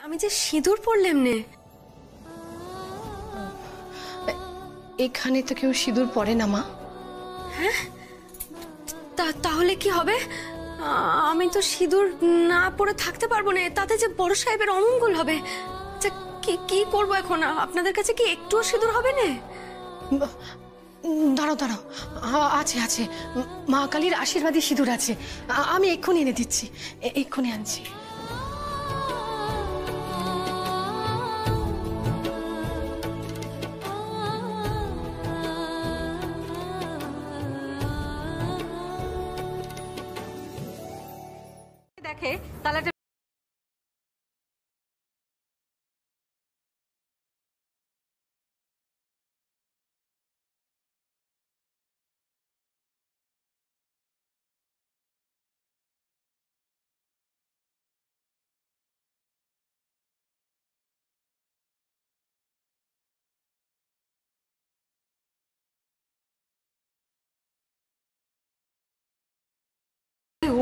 আমি যে সিঁদুর পরলাম নে। এখানে তো কেউ সিঁদুর পরে না মা। হ্যাঁ, তাহলে কি হবে? আমি তো সিঁদুর না পরে থাকতে পারবো না, তাতে যে বড় সাহেবের অমঙ্গল হবে। আচ্ছা, কি করবো এখন? আপনাদের কাছে কি একটুও সিঁদুর হবে না? দাঁড়াও দাঁড়াও, আছে আছে, মা কালীর আশীর্বাদী সিঁদুর আছে, আমি এক্ষুনি এনে দিচ্ছি, এক্ষুনি আনছি। দেখে তাহলে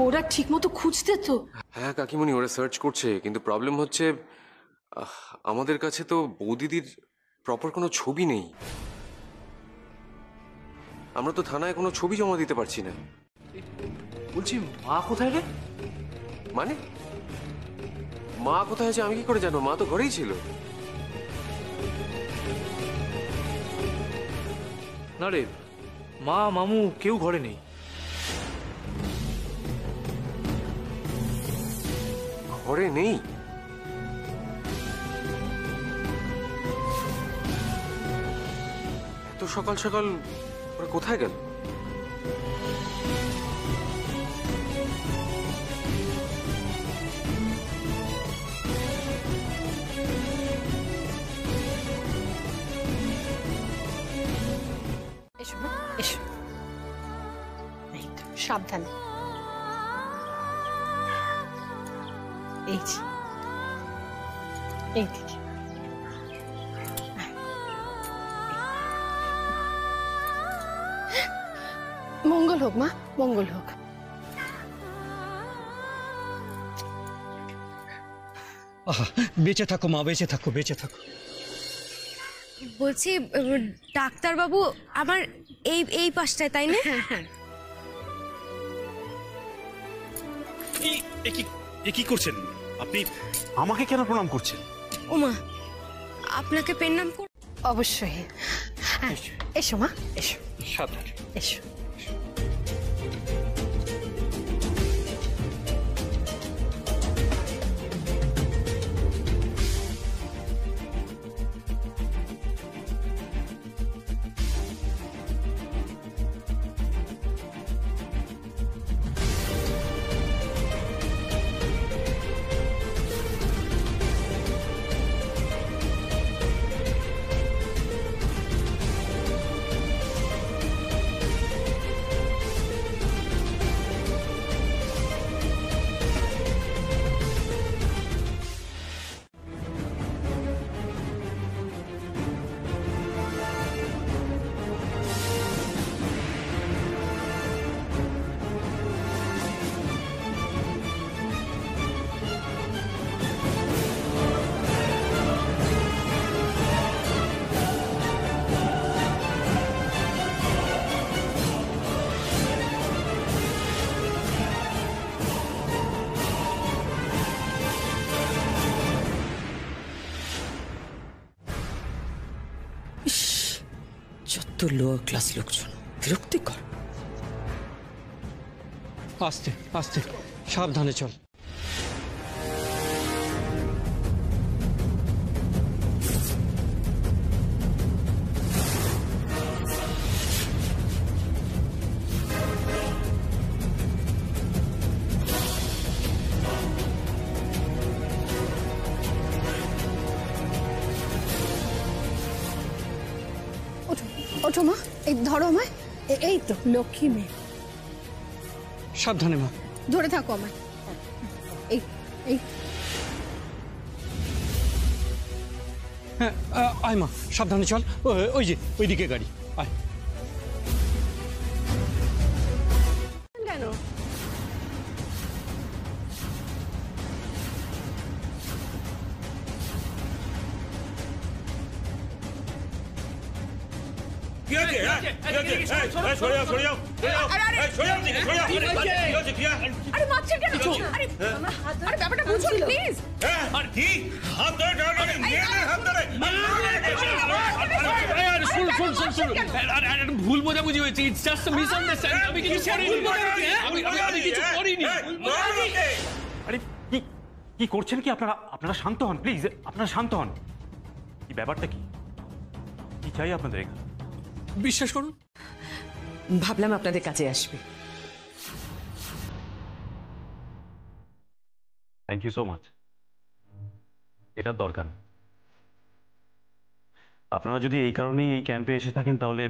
ওরা ঠিক মতো খুঁজতে তো। হ্যাঁ কাকিমণি, ওরা সার্চ করছে, কিন্তু প্রবলেম হচ্ছে আমাদের কাছে তো বৌদিদির প্রপার কোনো ছবি নেই। আমরা তো থানায় কোনো ছবি জমা দিতে পারছি না। বলছি মা কোথায় রে? মানে মা কোথায় আছে আমি কি করে জানবো? মা তো ঘরেই ছিল। না রে, মা মামু কেউ ঘরে নেই। ঘরে নেই? এত সকাল সকাল ওরা কোথায় গেল? এসো এসো, এই তো, সাবধানে। এই যে, এইদিকে। মঙ্গল হোক মা, মঙ্গল হোক। বেঁচে থাকো মা, বেঁচে থাকো, বেঁচে থাকো। বলছি ডাক্তারবাবু আমার এই পাশটায়, তাই না? কি করছেন আপনি? আমাকে কেন প্রণাম করছেন? ওমা, আপনাকে প্রণাম কর। অবশ্যই। হ্যাঁ, এসো মা, এসো, সাবধানে এসো। যত লোয়ার ক্লাস লোকজন, বিরক্তিকর। আস্তে আস্তে, সাবধানে চল। ওঠো ওঠো মা, এই ধরো আমায়, এই তো লক্ষ্মী মেয়ে। সাবধানে মা, ধরে থাকো আমায়। এই এই হ্যাঁ, আয় মা, সাবধানে চল। ওই যে ওইদিকে গাড়ি, আয়। কেন? আরে মারছেন কেন? আরে ব্যাপারটা বুঝুন প্লিজ। ভুল বোঝাবুঝি হয়েছে, ইটস জাস্ট আ মিসআন্ডারস্ট্যান্ডিং। আমি কিছু করিনি, আমি কিছু করিনি। আরে কি কি করছেন কি আপনারা? আপনারা শান্ত হন প্লিজ, আপনারা শান্ত হন। কি ব্যাপারটা কি? কি চাই আপনাদের এখানে? বিশ্বাস করুন, ভাবলাম আপনাদের কাছে আসবে। Thank you so much. এটার দরকার। আপনারা যদি এই কারণেই এই ক্যাম্পে এসে থাকেন তাহলে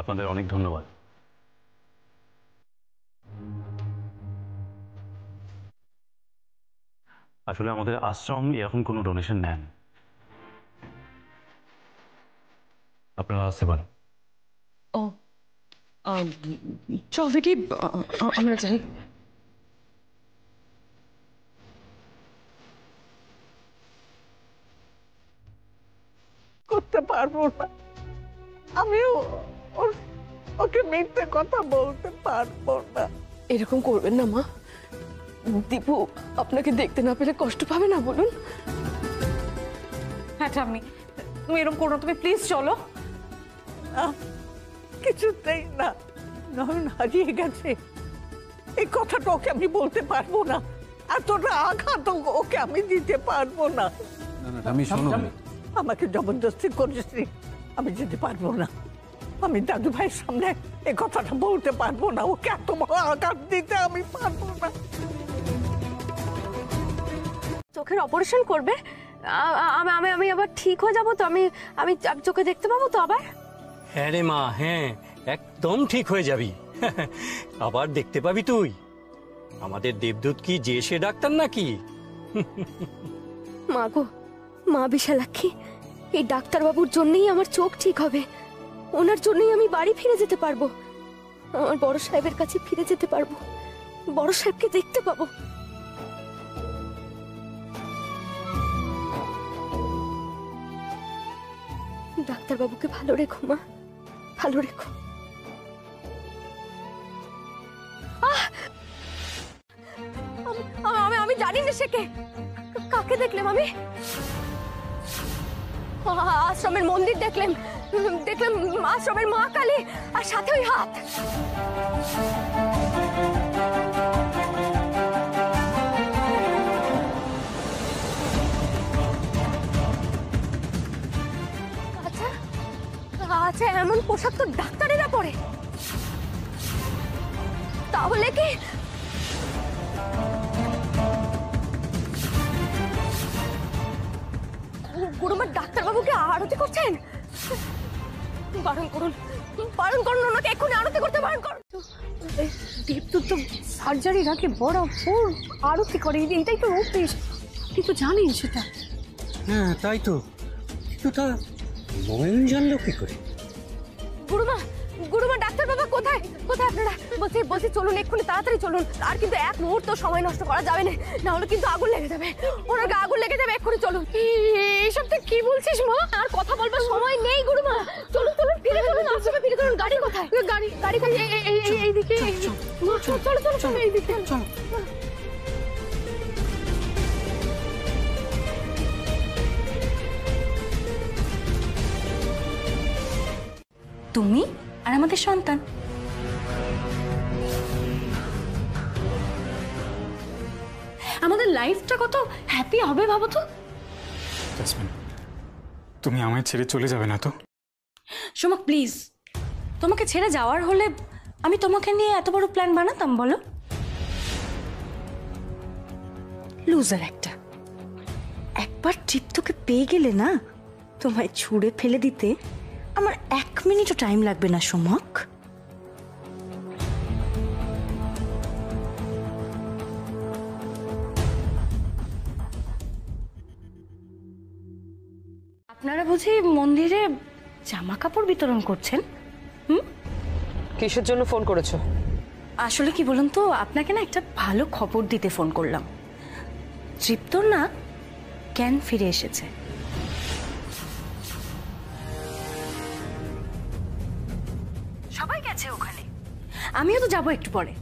আপনাদের অনেক ধন্যবাদ। আসলে আমাদের আশ্রম এরকম কোনো ডোনেশন নেন। আপনারা আসতে পারেন। ও চল দেখি, আমরা যাই। করতে পারবো না, আমিও ওকে মিথ্যে কথা বলতে পারবো না। এরকম করবেন না মা। দীপু আপনাকে দেখতে না পেলে কষ্ট পাবে না বলুন? হ্যাঁ ঠাম্মি, তুমি এরকম করো না, তুমি প্লিজ চলো। না, কিছুতেই না, নয়ন হারিয়ে গেছে এই কথাটা ওকে আমি বলতে পারবো না। এতটা আঘাত ওকে আমি দিতে পারবো না। আমি শোনো, আমাকে জবরদস্তি করেছি, আমি যেতে পারবো না। আমি দাদু ভাইয়ের সামনে এই কথাটা বলতে পারবো না। ওকে এত বড় আঘাত দিতে আমি পারবো না। চোখের অপারেশন করবে? আমি আবার ঠিক হয়ে যাব তো? আমি আমি চোখে দেখতে পাবো তো আবার? হ্যাঁ রে মা, হ্যাঁ একদম ঠিক হয়ে যাবি। আবার দেখতে পাবি তুই। আমাদের দেবদূত কি যে সে ডাক্তার নাকি? মা গো, মা বিশালাক্ষী, এই ডাক্তারবাবুর জন্যই আমার চোখ ঠিক হবে। ওনার জন্যই আমি বাড়ি ফিরে যেতে পারবো, আমার বড় সাহেবের কাছে ফিরে যেতে পারবো, বড় সাহেবকে দেখতে পাবো। ডাক্তারবাবুকে ভালো রেখো মা, ভালো রেখো। আমি জানি না সে কে। কাকে দেখলাম আমি? আশ্রমের মন্দির দেখলাম, আশ্রমের মা কালী, আর সাথে ওই হাত। আচ্ছা আচ্ছা, এমন পোশাক তো ডাক্তারেরা পরে। তাহলে কি গুরুমা ডাক্তারবাবুকে আরতি করছেন? বারণ করুন, বারণ করুন, ওনাকে এক্ষুনি আরতি করতে বারণ করুন। দীপ্তর তো সার্জারি নাকি বড় ফুল আরতি করে, এটাই তো অভ্যেস। আপনি তো জানেন সেটা। হ্যাঁ তাই তো, কিন্তু তা নয়ন জানলো কি করে? গুরুমা, গুরুমা ডাক্তারবাবু কোথায়? কোথায় আপনারা? বলছি চলুন, এক্ষুনি তাড়াতাড়ি চলুন। আর কিন্তু এক মুহূর্ত সময় নষ্ট করা যাবে না, না হলে কিন্তু আগুন লেগে যাবে। ওনাকে আগুন লেগে যাবে, এক্ষুনি চলুন। এইসব তুই কি বলছিস মা? আর কথা বলবার সময় নেই গুরুমা। চলুন চলুন, ফিরে চলুন, আশ্রমে ফিরে চলুন। গাড়ি কোথায়? গাড়ি এইদিকে। চলো চলো চলো, এইদিকে চলো। তুমি আর আমাদের সন্তান। আমাদের লাইফটা কত হ্যাপি হবে ভাবো তো। জাসমিন, তুমি আমায় ছেড়ে চলে যাবে না তো? সোমা প্লিজ, তোমাকে ছেড়ে যাওয়ার হলে আমি তোমাকে নিয়ে এত বড় প্ল্যান বানাতাম বলো? লুজার একটা। একবার তৃপ্তকে পেয়ে গেলে না, তোমায় ছুঁড়ে ফেলে দিতে আমার 1 মিনিটও টাইম লাগবে না সোমক। আপনারা বুঝি মন্দিরে জামা কাপড় বিতরণ করছেন? কিসের জন্য ফোন করেছো? আসলে কি বলুন তো, আপনাকে না একটা ভালো খবর দিতে ফোন করলাম। তৃপ্তর না জ্ঞান ফিরে এসেছে। আমিও তো যাবো একটু পরে।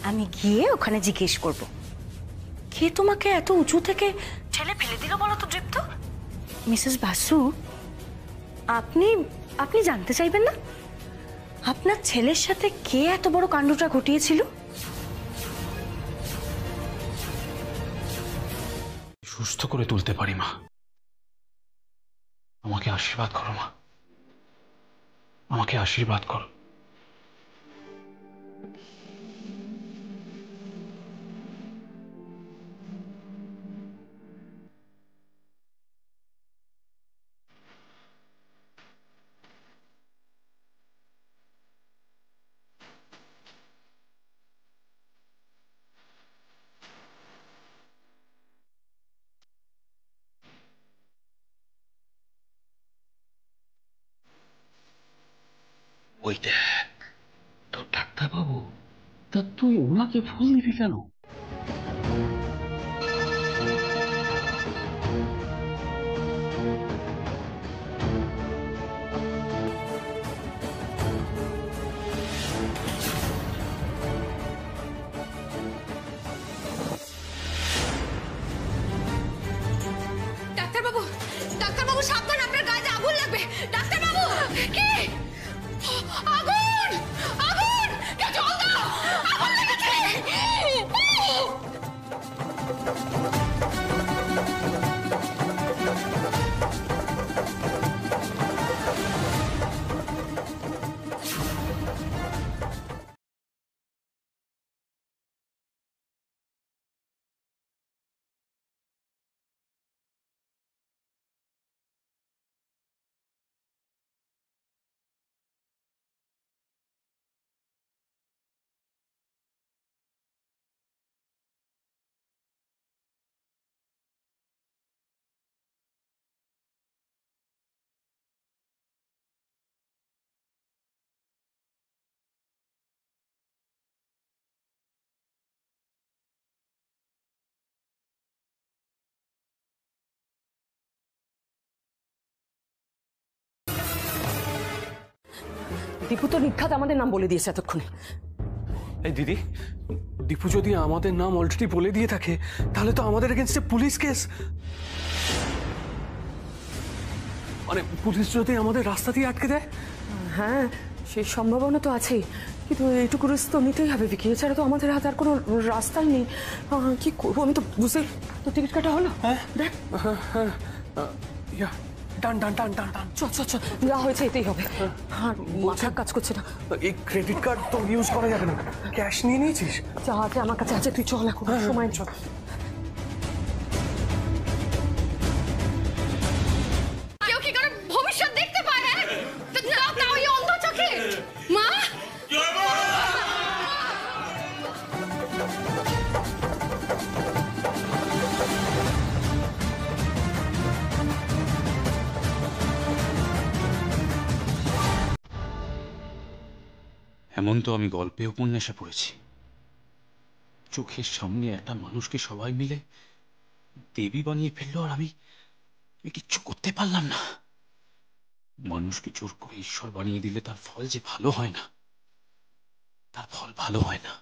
আমি গিয়ে ওখানে জিজ্ঞেস করব, কে তোমাকে এত উঁচু থেকে ঠেলে ফেলে দিল বলো তো দীপ্ত? মিসেস বাসু, আপনি আপনি জানতে চাইবেন না আপনার ছেলের সাথে কে এত বড় কাণ্ডটা ঘটিয়েছিল? সুস্থ করে তুলতে পারি মা। আমাকে আশীর্বাদ করো মা, আমাকে আশীর্বাদ করো। ওই দেখ তোর ডাক্তারবাবু, তা তুই ওনাকে ফুল দিবি কেন? ডাক্তারবাবু, ডাক্তারবাবু সাবধান, আপনার গায়ে আগুন লাগবে। ডাক্তারবাবু, কি আগুন? আগুন! কে জল দাও, আগুন লেগেছে। দীপু তো নিঘাত আমাদের নাম বলে দিয়েছে এতক্ষণে। এই দিদি, দীপু যদি আমাদের নাম অলরেডি বলে দিয়ে থাকে তাহলে তো আমাদের এগেনস্টে পুলিশ কেস। মানে পুলিশ যদি আমাদের রাস্তা দিয়ে আটকে দেয়? হ্যাঁ, সেই সম্ভাবনা তো আছেই, কিন্তু এইটুকু রিস্ক তো নিতেই হবে বিকি, এছাড়া তো আমাদের হাতে আর কোনো রাস্তাই নেই। কি করবো আমি তো বুঝে। তো টিকিট কাটা হলো? হ্যাঁ দেখ। টান টান টান টান টান। চল চল চল, যা হয়েছে এটাই হবে। আর মাথা কাজ করছে না। এই ক্রেডিট কার্ড তো ইউজ করা যাবে না, ক্যাশ নিয়ে নিয়েছিস? যা আছে আমার কাছে আছে, তুই চল এখন, সময় চল। কেউ কি করে ভবিষ্যৎ দেখতে পায়? না, তাও এই অন্ধ চোখে। মা, এমন তো আমি গল্পে উপন্যাসে পড়েছি, চোখের সামনে একটা মানুষকে সবাই মিলে দেবী বানিয়ে ফেললো, আর আমি কিচ্ছু করতে পারলাম না। মানুষকে জোর করে ঈশ্বর বানিয়ে দিলে তার ফল যে ভালো হয় না, তার ফল ভালো হয় না।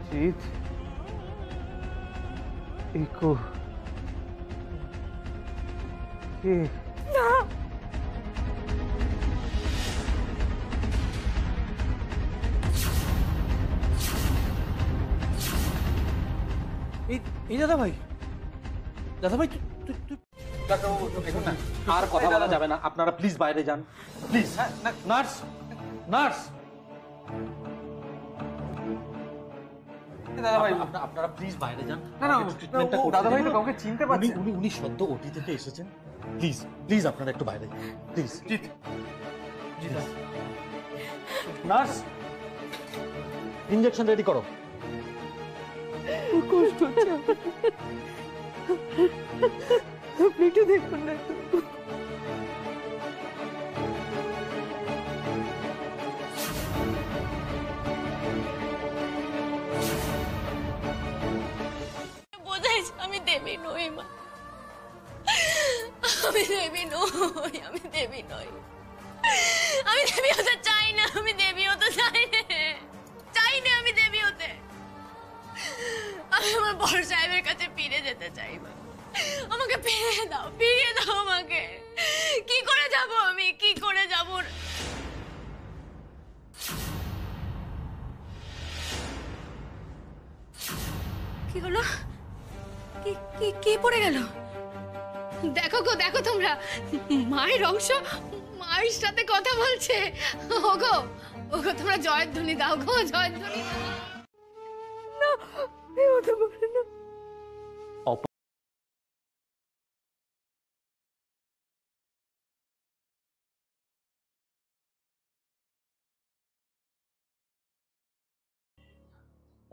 জিৎ, ইকো, কে? এই দাদা ভাই, দাদা ভাই, আর কথা বলা যাবে না, আপনারা প্লিজ বাইরে যান, প্লিজ। নার্স, নার্স, দাদা ভাই আপনারা প্লিজ বাইরে যান। দাদা ভাই তো কাউকে চিনতে পারছি। উনি সদ্য ওটি থেকে এসেছেন, প্লিজ প্লিজ আপনারা একটু বাইরে যান, প্লিজ। নার্স, ইনজেকশন রেডি করো। কষ্ট হচ্ছে আপনি একটু দেখুন না আমি দেবী নই মা, আমি দেবী নই, আমি দেবী নই, আমি দেবী হতে চাই না, আমি দেবী হতে চাই না, আমি দেবী হতে, আমি আমার বড় সাহেবের কাছে ফিরে যেতে চাই মা, আমাকে ফিরিয়ে দাও আমাকে। কি করে যাব আমি, কি করে যাব? কি হলো? কি পড়ে গেল? দেখো গো, দেখো তোমরা, মায়ের অংশ মায়ের সাথে কথা বলছে। ওগো ওগো, তোমরা জয়ধ্বনি দাও গো, জয়ধ্বনি দাও। না, এ হতে পারে না।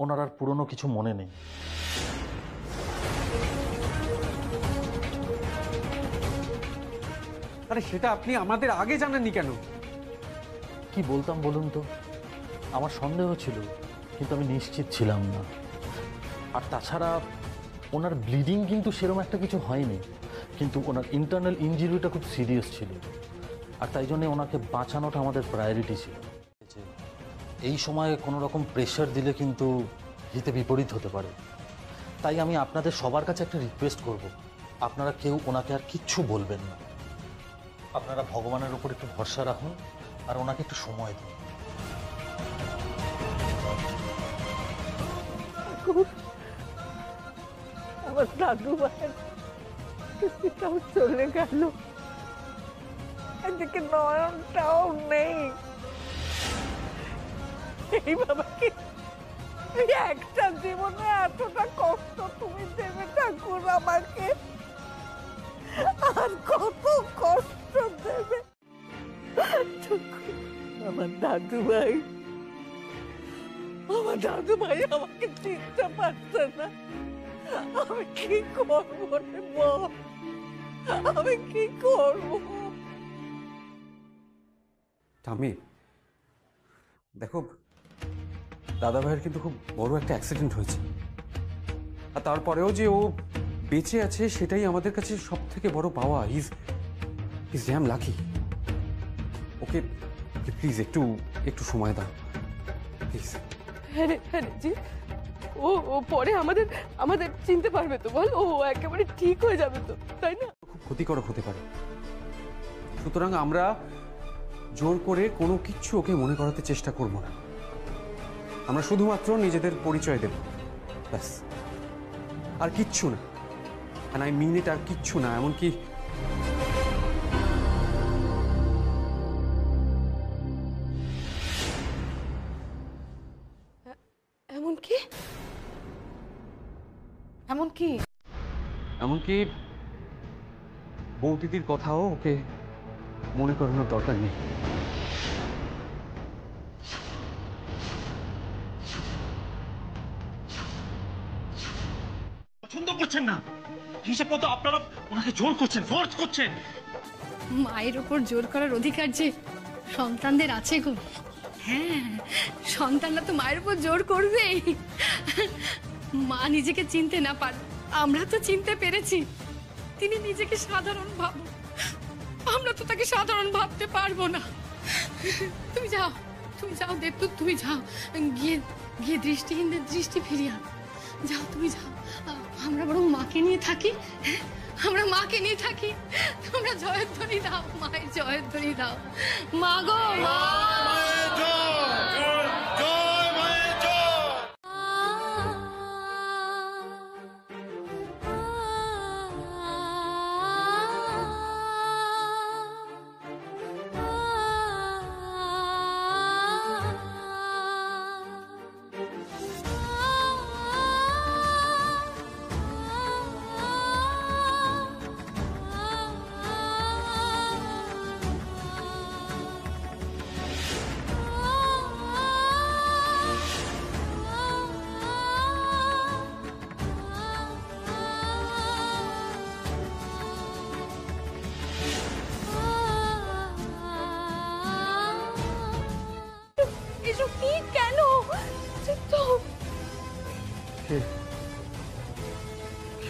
ওনার আর পুরনো কিছু মনে নেই। আরে সেটা আপনি আমাদের আগে জানাননি কেন? কি বলতাম বলুন তো, আমার সন্দেহ ছিল কিন্তু আমি নিশ্চিত ছিলাম না। আর তাছাড়া ওনার ব্লিডিং কিন্তু সেরকম একটা কিছু হয়নি, কিন্তু ওনার ইন্টারনাল ইনজুরিটা খুব সিরিয়াস ছিল, আর তাই জন্যে ওনাকে বাঁচানোটা আমাদের প্রায়োরিটি ছিল। এই সময়ে কোনো রকম প্রেশার দিলে কিন্তু হিতে বিপরীত হতে পারে। তাই আমি আপনাদের সবার কাছে একটা রিকোয়েস্ট করব, আপনারা কেউ ওনাকে আর কিচ্ছু বলবেন না। আপনারা ভগবানের উপর একটু ভরসা রাখুন আর ওনাকে একটু সময় দিন। আমার দাদু ভাইয়ের চলে গেল, এদিকে নয়নটাও নেই। এই বাবাকে একটা জীবনে এতটা কষ্ট তুমি দেবে ঠাকুর আমাকে, আর কত কষ্ট দেবে। আমার দাদু ভাই আমাকে চিনতে পারছে না। আমি কি করবো রে বল, আমি কি করবো? আমি দেখো, দাদা ভাইয়ের কিন্তু খুব বড় একটা অ্যাক্সিডেন্ট হয়েছে, আর তারপরেও যে ও বেঁচে আছে সেটাই আমাদের কাছে সব থেকে বড় পাওয়া। Is dam lucky. Okay please একটু সময় দাও প্লিজ। হ্যাঁ রে জি, ও পরে আমাদের চিনতে পারবে তো বল? ও একেবারে ঠিক হয়ে যাবে তো, তাই না? খুব ক্ষতিকারক হতে পারে, সুতরাং আমরা জোর করে কোনো কিচ্ছু ওকে মনে করাতে চেষ্টা করব না। আমরা শুধুমাত্র নিজেদের পরিচয় দেব, ব্যাস, আর কিচ্ছু না। আর আই মিন ইট, আর কিচ্ছু না। এমনকি এমনকি বৌদিদির কথাও ওকে মনে করানোর দরকার নেই। পছন্দ করছেন না, হিসেব মতো আপনারা ওনাকে জোর করছেন, ফোর্স করছেন। মায়ের ওপর জোর করার অধিকার যে সন্তানদের আছে গো। হ্যাঁ, সন্তানরা তো মায়ের উপর জোর করবেই। মা নিজেকে চিনতে না পারে, আমরা তো চিনতে পেরেছি। তিনি নিজেকে সাধারণ ভাবো, আমরা তো তাকে সাধারণ ভাবতে পারবো না। তুমি যাও দেবদূত, তুমি যাও, গিয়ে দৃষ্টিহীনদের দৃষ্টি ফিরিয়ে আনো। যাও, তুমি যাও। আমরা বরং মাকে নিয়ে থাকি। হ্যাঁ, আমরা মাকে নিয়ে থাকি। তোমরা জয়ধ্বনি দাও, মায়ের জয়ধ্বনি দাও। মা গো, মা।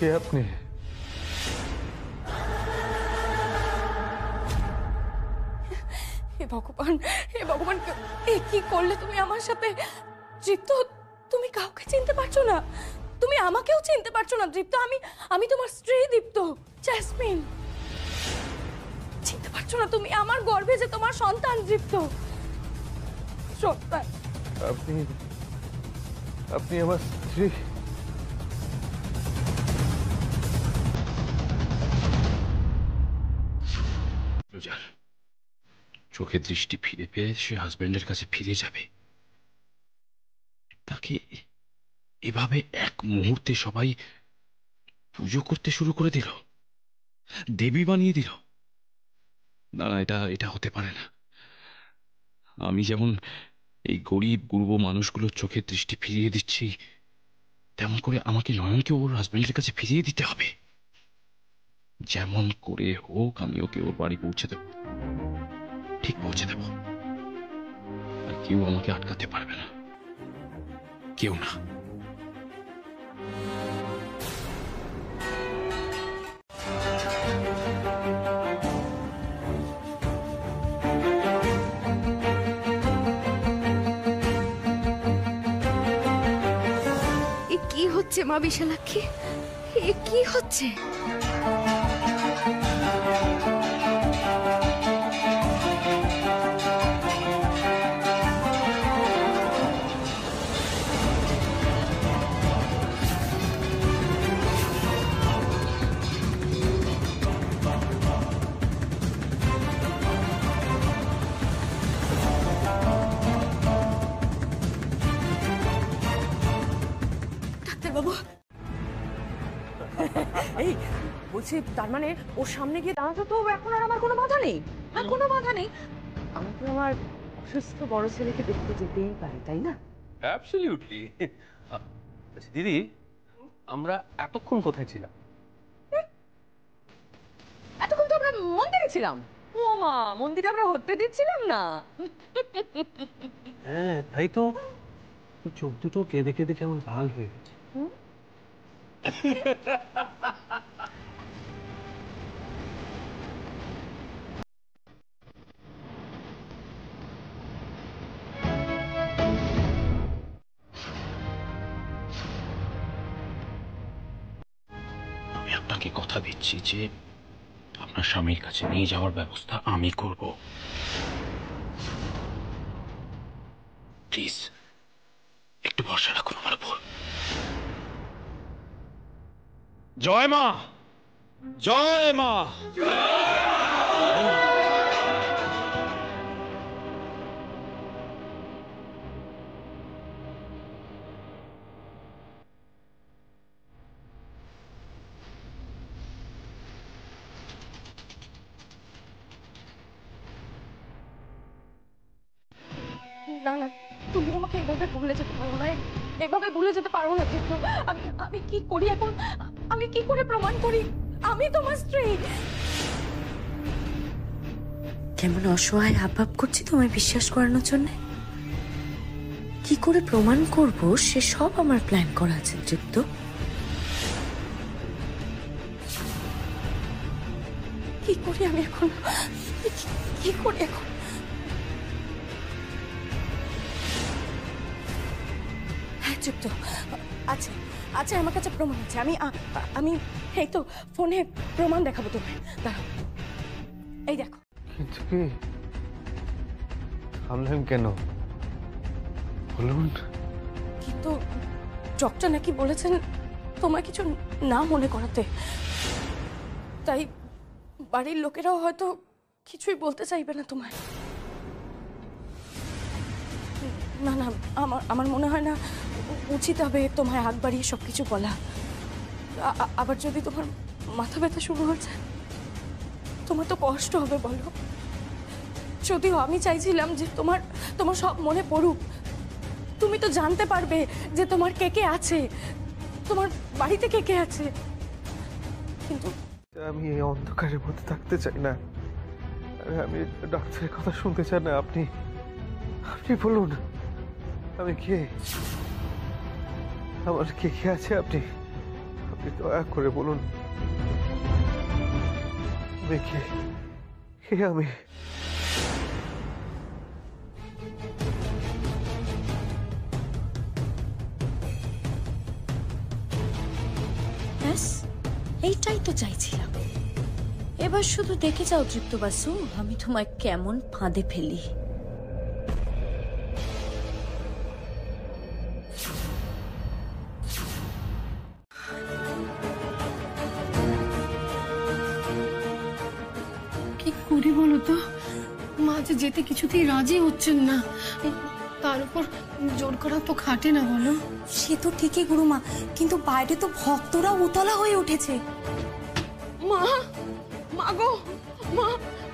কে আপনি? হে ভগবান, হে ভগবান, এ কি করলে তুমি আমার সাথে? দীপ্ত, তুমি কাউকে চিনতে পারছো না? তুমি আমাকেও চিনতে পারছো না দীপ্ত? আমি তোমার স্ত্রী দীপ্ত, জেসমিন। চিনতে পারছো না তুমি আমার গর্ভে যে তোমার সন্তান দীপ্ত? সন্তান। আপনি আমার স্ত্রী? রোজার চোখের দৃষ্টি ফিরে পেয়ে সে হাজবেন্ডের কাছে ফিরে যাবে, তাকে এভাবে এক মুহূর্তে সবাই পুজো করতে শুরু করে দিল, দেবী বানিয়ে দিল। না না, এটা এটা হতে পারে না। আমি যেমন এই গরিব গুরব মানুষগুলোর চোখের দৃষ্টি ফিরিয়ে দিচ্ছি, তেমন করে আমাকে নয়নকে ওর হাজবেন্ডের কাছে ফিরিয়ে দিতে হবে। যেমন করে হোক আমি ওকে ওর বাড়ি পৌঁছে দেব, ঠিক পৌঁছে দেব। আর কেউ আমাকে আটকাতে পারবে না, কেউ না। এ কি হচ্ছে মা বিশালাক্ষী? এ কি হচ্ছে? ডাক্তারবাবু, এই বলছি, তার মানে ওর সামনে গিয়ে দাঁড়াতে তো এখন আর আমার কোনো বাধা নেই? হ্যাঁ, কোনো বাধা নেই। আমি তো আমার অসুস্থ বড় ছেলেকে দেখতে যেতেই পারি, তাই না? অ্যাবসলিউটলি। আচ্ছা দিদি, আমরা এতক্ষণ কোথায় ছিলাম? এতক্ষণ তো আমরা মন্দিরে ছিলাম। ও মা, মন্দিরে আমরা হতে দিচ্ছিলাম না। হ্যাঁ তাই তো, চোখ দুটো কেঁদে কেঁদে কেমন লাল হয়ে গেছে। আমি আপনাকে কথা দিচ্ছি যে আপনার স্বামীর কাছে নিয়ে যাওয়ার ব্যবস্থা আমি করব। প্লিজ একটু ভরসা রাখুন আমার উপর। জয় মা, জয় মা। না না, তুমি আমাকে এভাবে ভুলে যেতে পারো না, এভাবে ভুলে যেতে পারো না দীপ্ত। আমি কি করি এখন? আমি কি করে প্রমাণ করি আমি তোমার স্ত্রী? কেমন অসহায় হাবভাব করছি তোমায় বিশ্বাস করানোর জন্য। কি করে প্রমাণ করব সে সব আমার প্ল্যান করা আছে দীপ্ত। কি করি আমি এখন? কি করি এখন? হ্যাঁ দীপ্ত, আছে আছে, আমার কাছে প্রমাণ আছে। আমি এই তো ফোনে প্রমাণ দেখাবো তোমায়, দাঁড়াও। এই দেখো। কিন্তু কি থামলেন কেন? বলুন। কিন্তু ডক্টর নাকি বলেছেন তোমায় কিছু না মনে করাতে, তাই বাড়ির লোকেরাও হয়তো কিছুই বলতে চাইবে না তোমায়। না না, আমার মনে হয় না উচিত হবে তোমায় আগ বাড়িয়ে সবকিছু বলা। আবার যদি তোমার মাথা ব্যথা শুরু হচ্ছে, তোমার তো কষ্ট হবে বলো। যদিও আমি চাইছিলাম যে তোমার সব মনে পড়ুক, তুমি তো জানতে পারবে যে তোমার কে কে আছে, তোমার বাড়িতে কে কে আছে। কিন্তু আমি এই অন্ধকারের মধ্যে থাকতে চাই না। আমি ডাক্তারের কথা শুনতে চাই না। আপনি বলুন, আমি কে? আমার কে কে আছে? আপনি আপনি দয়া করে বলুন কে আমি? ব্যাস এইটাই তো চাইছিলাম। এবার শুধু দেখে যাও তৃপ্ত বাসু, আমি তোমায় কেমন ফাঁদে ফেলি। কি করি বলো তো, মা যে যেতে কিছুতেই রাজি হচ্ছেন না, তার উপর জোর করা তো খাটে না বলো। সে তো ঠিকই গুরুমা, কিন্তু বাইরে তো ভক্তরা উতলা হয়ে উঠেছে। মা, মা গো, মা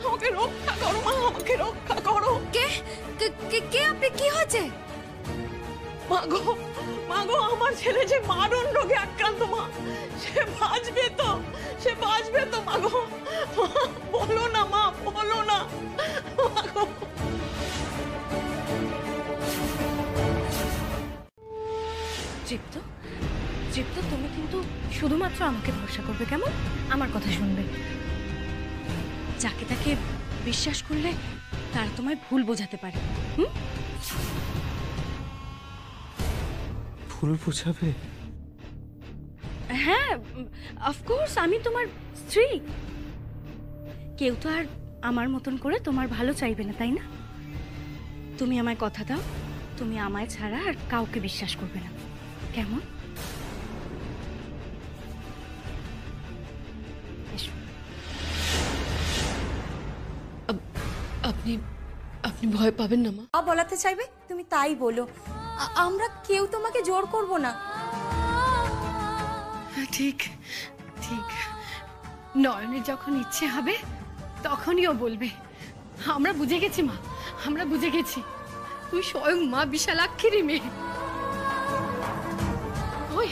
আমাকে রক্ষা করো, মা আমাকে রক্ষা করো। কে কে কে আপনি? কি হয়েছে? মা গো, আমার ছেলে যে মারণ রোগে আক্রান্ত, মা সে বাঁচবে তো, সে বাঁচবে তো মা গো, বলো না মা, বলো না মা গো। তৃপ্ত, তৃপ্ত তুমি কিন্তু শুধুমাত্র আমাকে ভরসা করবে, কেমন? আমার কথা শুনবে। যাকে তাকে বিশ্বাস করলে তারা তোমায় ভুল বোঝাতে পারে। ভুল বোঝাবে? হ্যাঁ, অফকোর্স, আমি তোমার স্ত্রী। কেউ তো আর আমার মতন করে তোমার ভালো চাইবে না, তাই না? তুমি আমায় কথা দাও, তুমি আমায় ছাড়া আর কাউকে বিশ্বাস করবে না, কেমন? আপনি আপনি ভয় পাবেন না মা? বলাতে চাইবে তুমি তাই বলো, আমরা কেউ তোমাকে জোর করব না। ঠিক ঠিক, নয়নের যখন ইচ্ছে হবে তখনই ও বলবে। আমরা বুঝে গেছি মা, আমরা বুঝে গেছি, তুই স্বয়ং মা বিশালাক্ষীরই মেয়ে। ওই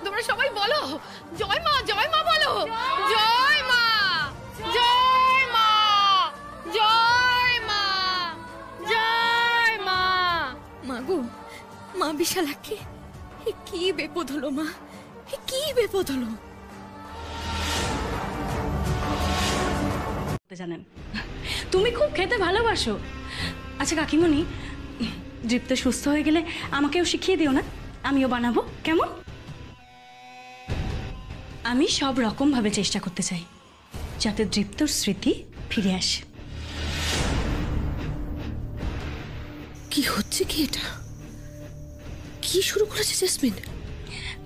তোমরা সবাই বলো জয় মা, জয় মা বলো, জয় মা, জয় মা, জয় মা, জয় মা। মা গো, মা বিশালাক্ষী, এ কি বিপদ হলো মা, এ কি বিপদ হলো? জানেন তুমি খুব খেতে ভালোবাসো। আচ্ছা কাকিমণি, দৃপ্ত সুস্থ হয়ে গেলে আমাকেও শিখিয়ে দিও না, আমিও বানাবো, কেমন? আমি সব রকম ভাবে চেষ্টা করতে চাই যাতে দৃপ্তর স্মৃতি ফিরে আসে। কি হচ্ছে কি এটা? কি শুরু করেছে জেসমিন?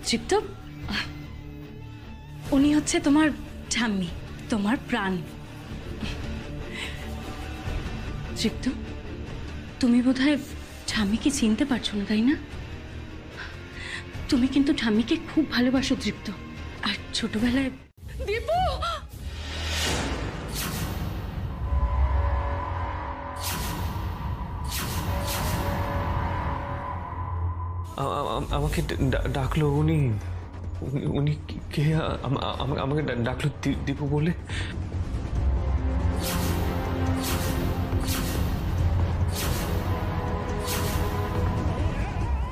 দৃপ্ত, উনি হচ্ছে তোমার ঠাম্মি, তোমার প্রাণ। দৃপ্ত, তুমি বোধহয় ঠাম্মিকে চিনতে পারছো না, তাই না? তুমি কিন্তু ঠাম্মিকে খুব ভালোবাসো দৃপ্ত, আর ছোটবেলায় দীপু, আমাকে ডাকলো উনি। উনি কে? আমাকে ডাকলো দীপু বলে।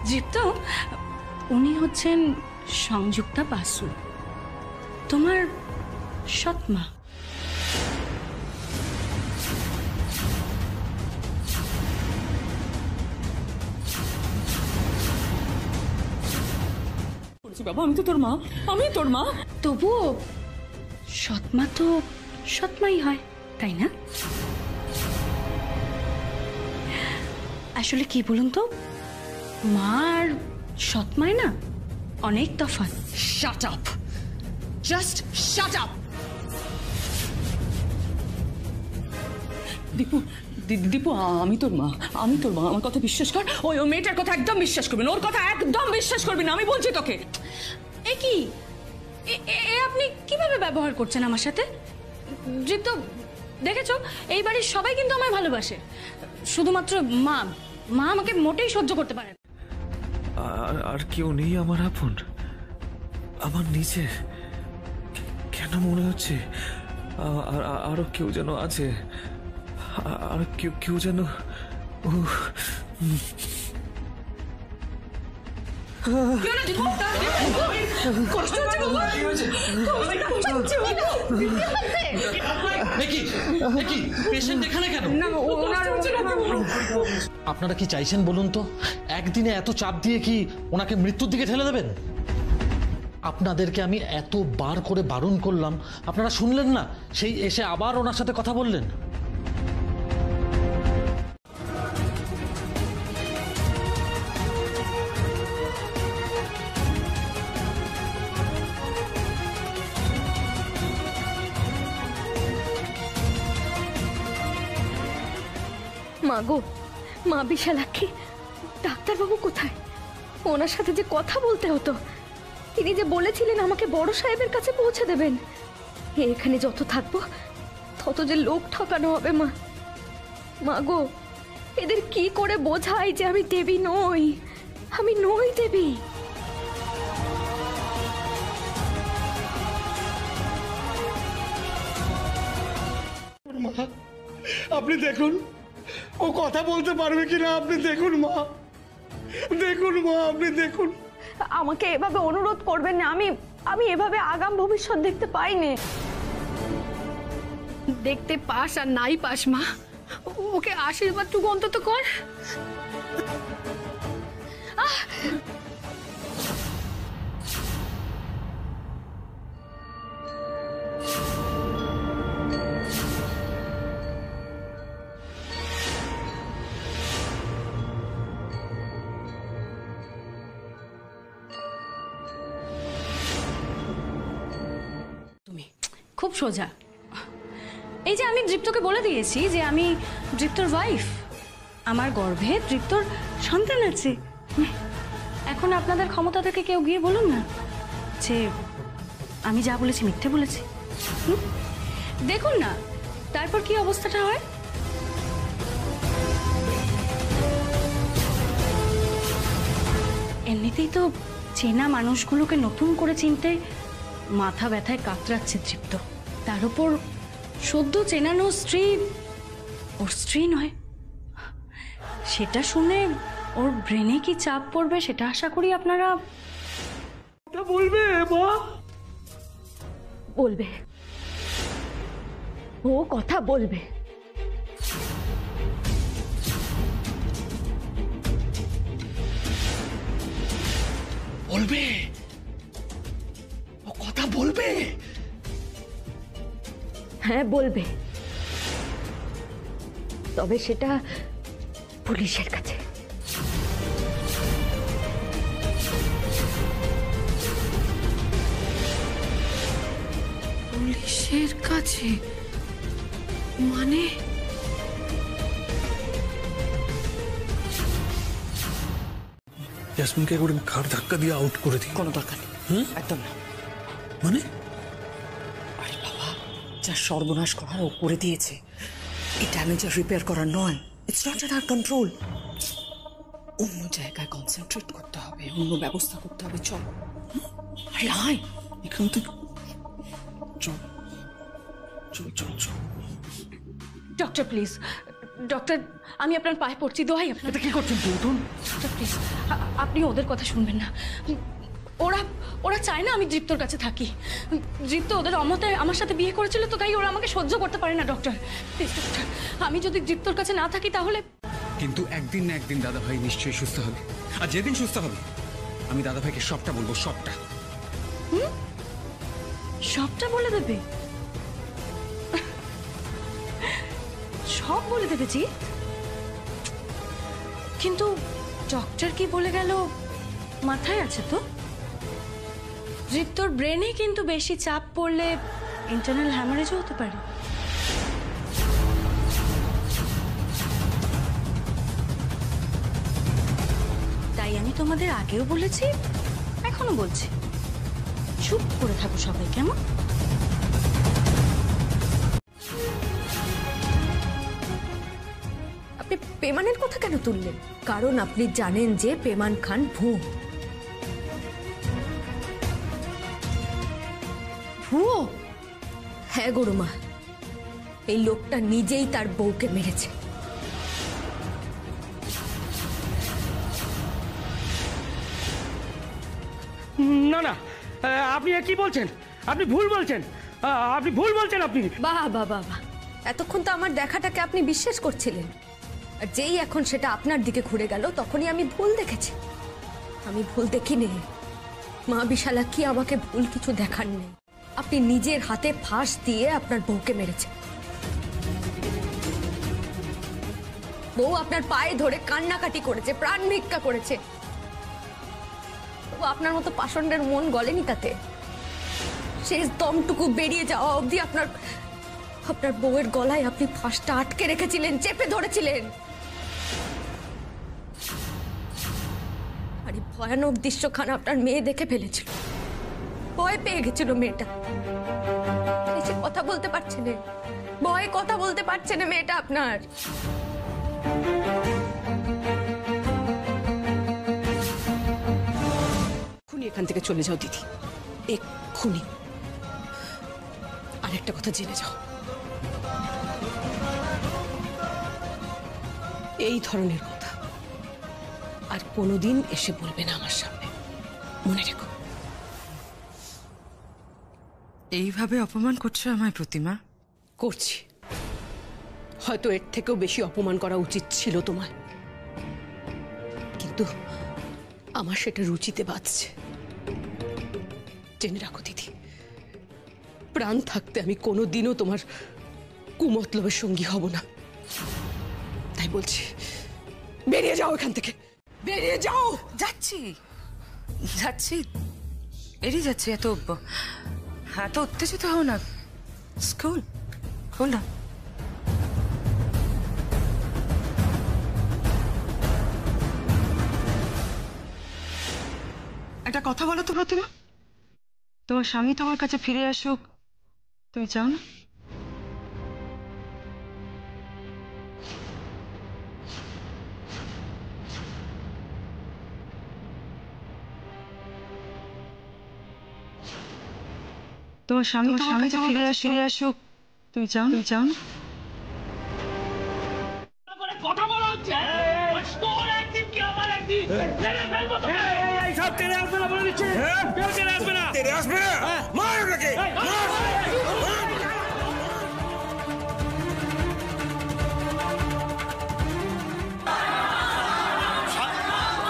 দৃপ্ত, উনি হচ্ছেন সংযুক্তা বাসু, তোমার সৎমা। বাবা, আমি তো তোর মা, আমি তোর মা। তবুও সৎমা তো সৎমাই হয়, তাই না? আসলে কি বলুন তো, মা আর সৎমায় না অনেক তফাৎ। Shut up, just shut up. Dipu, Dipu, আমি তোর মা, আমি তোর মা, আমার কথা বিশ্বাস কর। ওই মেয়েটার কথা একদম বিশ্বাস করবি না, ওর কথা একদম বিশ্বাস করবি না, আমি বলছি তোকে। এ কি, আপনি কিভাবে ব্যবহার করছেন আমার সাথে? দৃপ্ত, দেখেছো, এই বাড়ির সবাই কিন্তু আমায় ভালোবাসে, শুধুমাত্র মা আমাকে মোটেই সহ্য করতে পারে না। আর কেউ নেই আমার আপন, আমার নিচে? কেন মনে হচ্ছে আরো কেউ যেন আছে, আর কেউ যেন। কষ্ট হচ্ছে বাবা? পেশেন্ট এখানে কেন? আপনারা কি চাইছেন বলুন তো? একদিনে এত চাপ দিয়ে কি ওনাকে মৃত্যুর দিকে ঠেলে দেবেন? আপনাদেরকে আমি এতবার করে বারণ করলাম, আপনারা শুনলেন না, সেই এসে আবার ওনার সাথে কথা বললেন। মা গো, মা বিশালাক্ষী, ডাক্তারবাবু কোথায়? ওনার সাথে যে কথা বলতে হতো, তিনি যে বলেছিলেন আমাকে বড় সাহেবের কাছে পৌঁছে দেবেন। এখানে যত থাকবো তত যে লোক ঠকানো হবে। মা, মা গো, এদের কি করে বোঝাই যে আমি দেবী নই, আমি নই দেবী। আপনি দেখুন ও কথা বলতে পারবে কিনা, আপনি দেখুন মা, দেখুন মা, আপনি দেখুন। আমাকে এভাবে অনুরোধ করবেন না, আমি এভাবে আগাম ভবিষ্যৎ দেখতে পাইনি। দেখতে পাস আর নাই পাস মা, ওকে আশীর্বাদটুকু অন্তত কর। খুব সোজা। এই যে আমি দৃপ্তকে বলে দিয়েছি যে আমি দৃপ্তর ওয়াইফ, আমার গর্ভে দৃপ্তর সন্তান আছে। এখন আপনাদের ক্ষমতা থেকে কেউ গিয়ে বলুন না যে আমি যা বলেছি মিথ্যে বলেছি। দেখুন না তারপর কি অবস্থাটা হয়। এমনিতেই তো চেনা মানুষগুলোকে নতুন করে চিনতে মাথা ব্যথায় কাতরাচ্ছে তৃপ্ত, তার উপর সদ্য চেনানো স্ত্রী ওর স্ত্রী নয়। সেটা শুনে ওর ব্রেনে কি চাপ পড়বে সেটা আশা করি আপনারা বলবে। মা বলবে, ও কথা বলবে। বলবে, ও কথা বলবে। হ্যাঁ বলবে, তবে সেটা পুলিশের কাছে। পুলিশের কাছে মানে? ইয়াসমিনকে একবার ঘাড় ধাক্কা দিয়ে আউট করে দিই। কোনো দরকার নেই, একদম না। মানে? আরে বাবা, যা সর্বনাশ করার ও করে দিয়েছে, এই ড্যামেজ আর রিপেয়ার করার নয়। It's not in our control. অন্য জায়গায় কনসেন্ট্রেট করতে হবে, অন্য ব্যবস্থা করতে হবে। চল, আরে আয় এখান থেকে চল চল চল চল। ডক্টর প্লিজ, ডক্টর আমি আপনার পায়ে পড়ছি, দোহাই আপনার। কি করছেন তুই? ডক্টর প্লিজ, আপনি ওদের কথা শুনবেন না। ওরা ওরা চায় না আমি দৃপ্তর কাছে থাকি। দৃপ্ত ওদের অমতে আমার সাথে বিয়ে করেছিল, তো তাই ওরা আমাকে সহ্য করতে পারে না। ডক্টর প্লিজ, ডক্টর আমি যদি দৃপ্তর কাছে না থাকি তাহলে। কিন্তু একদিন না একদিন দাদাভাই নিশ্চয়ই সুস্থ হবে, আর যেদিন সুস্থ হবে আমি দাদাভাইকে সবটা বলবো, সবটা। সবটা বলে দেবে? সব বলে দেবে জি? কিন্তু ডক্টর কি বলে গেল মাথায় আছে তো? দৃপ্তর ব্রেনে কিন্তু বেশি চাপ পড়লে ইন্টারনাল হ্যামারেজও হতে পারে। তাই আমি তোমাদের আগেও বলেছি, এখনো বলছি, চুপ করে থাকো সবাই, কেমন? আপনি পেমানের কথা কেন তুললেন? কারণ আপনি জানেন যে পেমান খান ভুয়ো। ভুয়ো? হ্যাঁ গরুমা, এই লোকটা নিজেই তার বউকে মেরেছে। না না, আপনি কি বলছেন? আপনি ভুল বলছেন, আপনি ভুল বলছেন আপনি। বাহ বাহ বাহ বাহ, এতক্ষণ তো আমার দেখাটাকে আপনি বিশ্বাস করছিলেন, আর যেই এখন সেটা আপনার দিকে ঘুরে গেল তখনই আমি ভুল দেখেছি। আমি ভুল দেখিনি মা বিশালা, কি আমাকে ভুল কিছু দেখার নেই। আপনি নিজের হাতে ফাঁস দিয়ে আপনার বউকে মেরেছেন। বউ আপনার পায়ে ধরে কান্নাকাটি করেছে, প্রাণ ভিক্ষা করেছে, আপনার মতো পাষণ্ডের মন গলেনি তাতে। শেষ দমটুকু বেরিয়ে যাওয়া অবধি আপনার বউয়ের গলায় আপনি ফাঁসটা আটকে রেখেছিলেন, চেপে ধরেছিলেন। আর এই ভয়ানক দৃশ্যখানা আপনার মেয়ে দেখে ফেলেছিল, ভয় পেয়ে গেছিল মেয়েটা। এসে কথা বলতে পারছে না, ভয়ে কথা বলতে পারছে না মেয়েটা আপনার। এক্ষুনি এখান থেকে চলে যাও দিদি, এক্ষুনি। আরেকটা কথা জেনে যাও, এই ধরনের কথা আর কোনোদিন এসে বলবে না আমার সামনে, মনে রেখো। এইভাবে অপমান করছো আমায় প্রতিমা? করছি, হয়তো এর থেকেও বেশি অপমান করা উচিত ছিল তোমার, কিন্তু আমার সেটা রুচিতে বাঁচছে। জেনে রাখো দিদি, প্রাণ থাকতে আমি কোনোদিনও তোমার কুমতলবের সঙ্গী হব না। তাই বলছি, বেরিয়ে যাও এখান থেকে, বেরিয়ে যাও। যাচ্ছি যাচ্ছি, বেরিয়ে যাচ্ছি। এত উত্তেজিত হও না। স্কুল খোল না। একটা কথা বলো তো প্রতিমা, তোমার স্বামী তোমার কাছে ফিরে আসুক, তুমি চাও না? তোমার স্বামী ফিরে আসুক, তুমি চাও না? কথা বলা হচ্ছে, তোর একদিন কি আমার একদিন, এই সব তেরে আসবে না বলে দিচ্ছে, কেউ তেরে আসবে না। তেরে আসবে না, মার ওটাকে,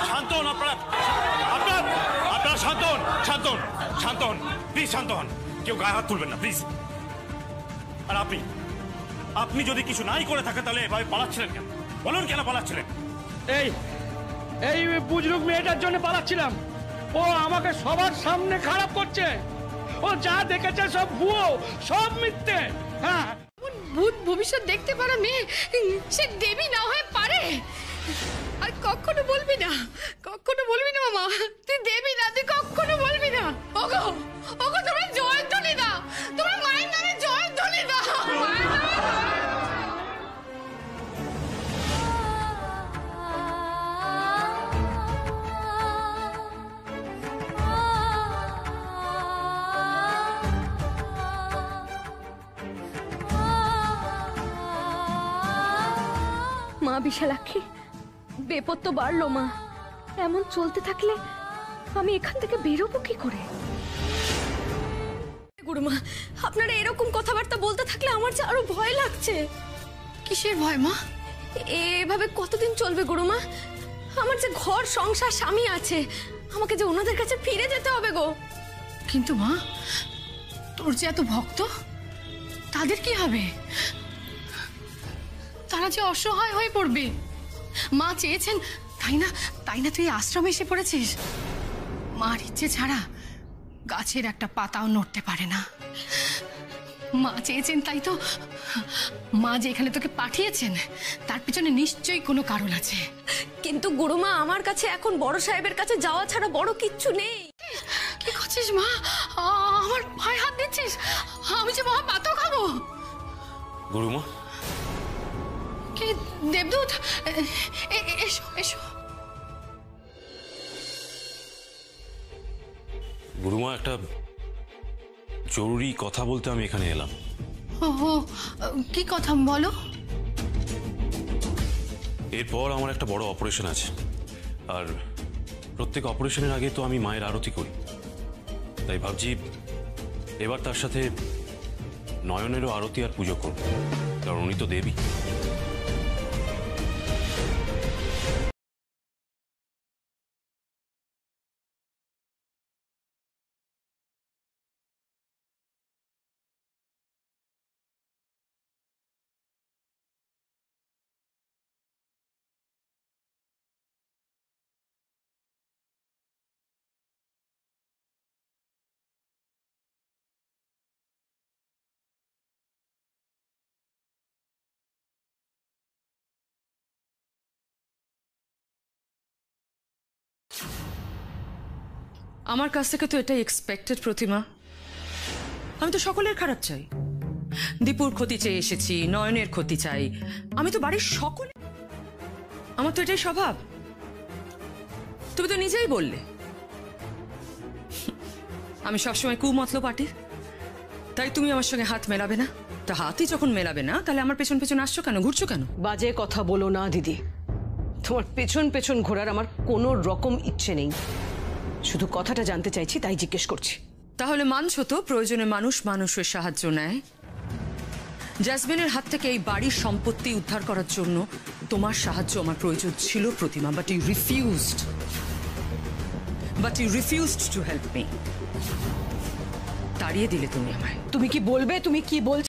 শান্ত হন আপনারা, আপনারা শান্ত হন প্লিজ, শান্ত হন। কেউ গায়ে হাত তুলবেন না প্লিজ। আর আপনি যদি কিছু নাই করে থাকেন তাহলে এভাবে পালাচ্ছিলেন কেন? বলুন কেন পালাচ্ছিলেন? এই বুজরুক মেয়েটার জন্য পালাচ্ছিলাম। ও আমাকে সবার সামনে খারাপ করছে, ও যা দেখেছে সব ভুয়ো, সব মিথ্যে। হ্যাঁ, ভূত ভবিষ্যৎ দেখতে পারা মেয়ে সে দেবী না হয়ে পারে? আর কখনো বলবি না মামা, তুই দেবী না, তুই কখনো বলবি না। ওগো তোমরা জয়ধ্বনি দাও, তোমরা মায়ের নামে জয়ধ্বনি দাও। মা বিশালাক্ষী, বেপত্ত বাড়লো মা। এমন চলতে থাকলে আমি এখান থেকে বেরোবো কি করে? গুরুমা, আপনারা এরকম কথাবার্তা বলতে থাকলে আমার যে আরো ভয় লাগছে। কিসের ভয় মা? এভাবে কতদিন চলবে গুরুমা? আমার যে ঘর সংসার স্বামী আছে, আমাকে যে ওনাদের কাছে ফিরে যেতে হবে গো। কিন্তু মা, তোর যে এত ভক্ত, তাদের কি হবে? তারা যে অসহায় হয়ে পড়বে। মা চেয়েছেন তাই না তুই আশ্রমে এসে পড়েছিস। মার ইচ্ছে ছাড়া গাছের একটা পাতাও নড়তে পারে না। মা চেয়েছেন তাই তো মা যে এখানে তোকে পাঠিয়েছেন, তার পিছনে নিশ্চয়ই কোনো কারণ আছে। কিন্তু গুরুমা, আমার কাছে এখন বড় সাহেবের কাছে যাওয়া ছাড়া বড় কিচ্ছু নেই। কি করছিস মা? আমার পায়ে হাত দিচ্ছিস? আমি যে মহা পাতা খাবো। গুরুমা, কি দেবদূত, এসো এসো। গুরুমা, একটা জরুরি কথা বলতে আমি এখানে এলাম। কি কথা বলো? এরপর আমার একটা বড় অপারেশন আছে, আর প্রত্যেক অপারেশনের আগে তো আমি মায়ের আরতি করি। তাই ভাবছি এবার তার সাথে নয়নেরও আরতি আর পুজো করব, কারণ উনি তো দেবী। আমার কাছ থেকে তো এটাই এক্সপেক্টেড প্রতিমা। আমি তো সকলের খারাপ চাই, দীপুর ক্ষতি চেয়ে এসেছি, নয়নের ক্ষতি চাই, আমি তো বাড়ির সকলে, আমার তো এটাই স্বভাব। তুমি তো নিজেই বললে আমি সবসময় কুমতলব পাটি, তাই তুমি আমার সঙ্গে হাত মেলাবে না। তা হাতই যখন মেলাবে না, তাহলে আমার পেছন পেছন আসছো কেন, ঘুরছো কেন? বাজে কথা বলো না দিদি, তোমার পেছন পেছন ঘোরার আমার কোনো রকম ইচ্ছে নেই, শুধু কথাটা জানতে চাইছি তাই জিজ্ঞেস করছি। তাহলে মানছো তো প্রয়োজনে মানুষ মানুষের সাহায্য নেয়? জ্যাসমিনের হাত থেকে এই বাড়ির সম্পত্তি উদ্ধার করার জন্য তোমার সাহায্য আমার প্রয়োজন ছিল Pratima, but you refused to help me. তাড়িয়ে দিলে তুমি আমায়। তুমি কি বলবে, তুমি কি বলছো?